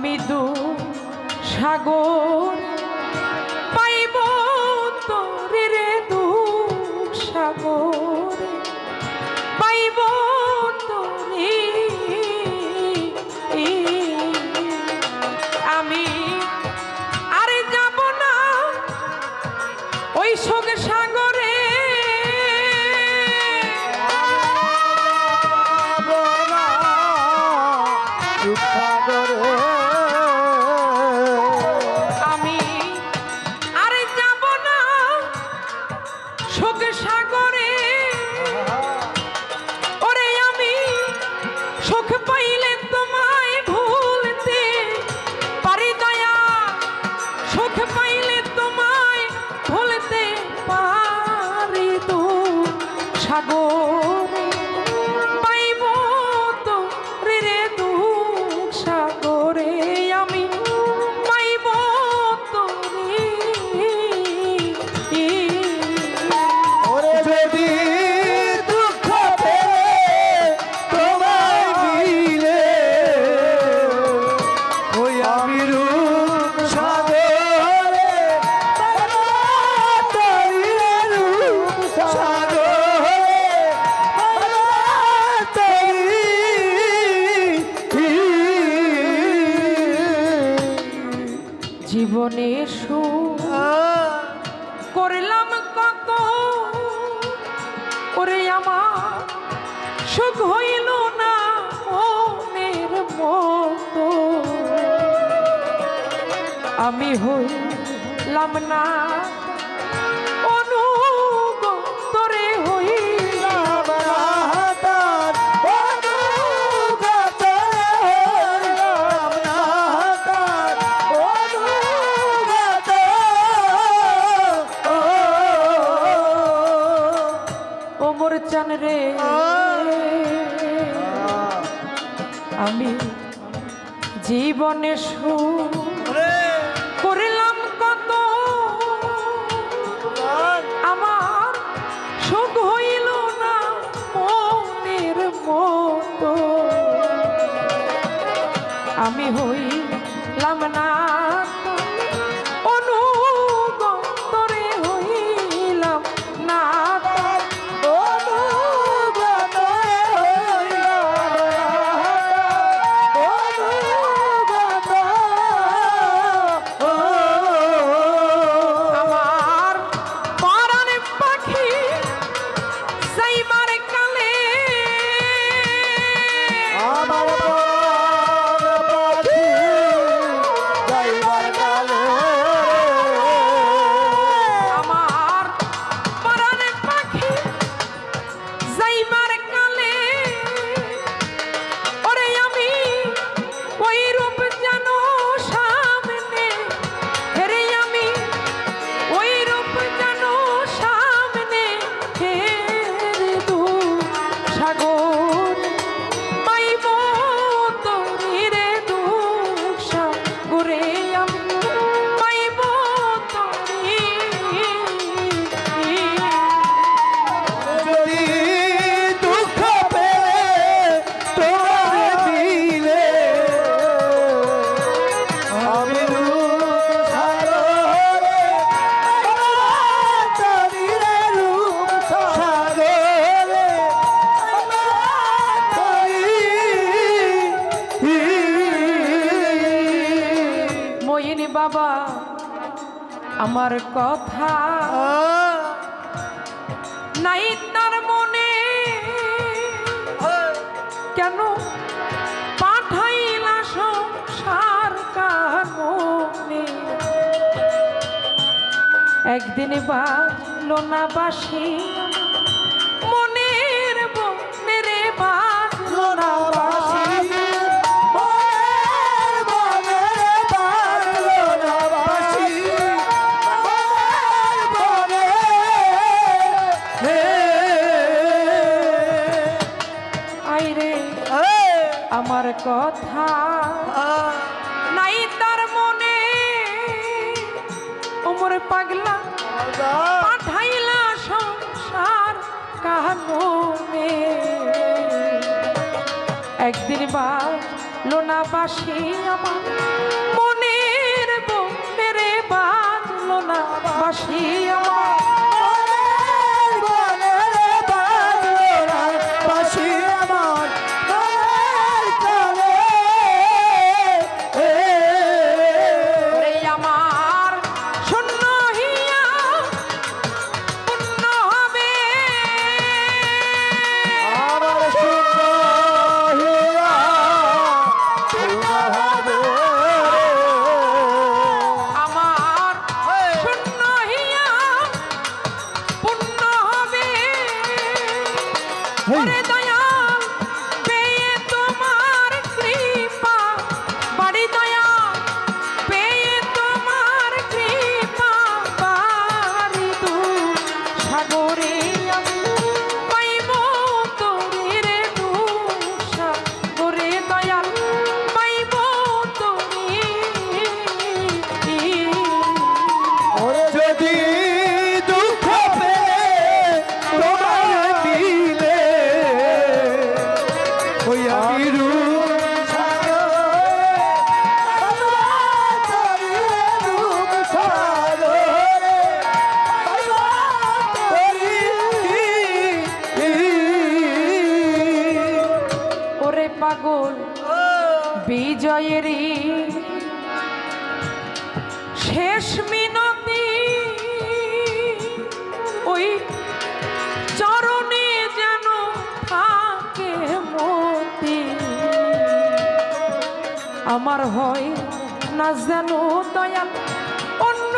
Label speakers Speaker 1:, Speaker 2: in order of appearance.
Speaker 1: আমি দু সাগর পাইব তোরে রে দু সাগর পাইব তোরে আমি আরে যাব না ওই শোক সাগরে আমি আরে যাব না শোক সাগরে ওরে আমি সুখ পাইলে তোমায় ভুলতে পারি দয়া সুখ পাইলে তোমায় ভুলতে পারি তো সাগরে পাইব তো রে দুঃখ সাগরে আমি পাইব তো
Speaker 2: ওরে যদি দুঃখ পেলে তোমায় মিলে ওই আমি রূপ সাগরে তরিয়ে রূপ সাগরে
Speaker 1: জীবনে সুখ করলাম কত ওরে আমার সুখ হইল না মনের মতো আমি হইলাম না অনুগতরে হইলাম না
Speaker 2: তার অনুগত হইলাম না তার অনুগত
Speaker 1: ও মোর চান রে আমি জীবনে সুখ করলাম কত আমার সুখ হইল না মনের মতো আমি হইলাম না অনুগতরে হইলাম না
Speaker 2: অনুগত হইলাম অনুগত
Speaker 1: আমার পরাণ পাখি যাইবার কালে
Speaker 2: আমার প্রাণ পাখি যাইবার কালে
Speaker 1: আমার পরাণ পাখি যাইবার কালে ওরে আমি ওই রূপ জানো সামনে হেরে আমি ওই রূপ জানো সামনে হেরে দু সাগর পাইব তোরে রে দু সাগরে আমি পাইব তোরে
Speaker 2: যদি দুঃখ পেলে তোমায় দিলে আমি রূপ সাগরে তরিয়ে রূপ সাগরে
Speaker 1: মইন বাবা আমার কথা নাই তার মনে কেন পাঠাইলা সংসার কারণে একদিন বাজলো না বাসি মনের বনেরে বাজলো না বাসি আইরে আমার কথা নাই তার মনে ওমর পাগলা পাঠাইলা সংসার কাননে একদিন বাস লোনাবাসী আমার মনের বন্ধেরে বাজলো না বাসি আমার ওরে আমার শূন্য হিয়া পূর্ণ হবে আমার শূন্য হিয়া পূর্ণ হবে ওরে দয়াল পেয়ে তোমার কৃপা বাড়ি দয়াল পেয়ে তোমার কৃপা বাড়ি দূর সাগরে আমি পাইব তোরে সাগরে দয়াল পাইব তোরে
Speaker 2: যদি দুঃখ পেলে তোমার দিলে ওই আমি রূপ
Speaker 1: ওরে পাগল বিজয়েরই শেষ মিনতি ওই চরণে যেন থাকে মতি আমার হয় না যেন দয়াল অন্য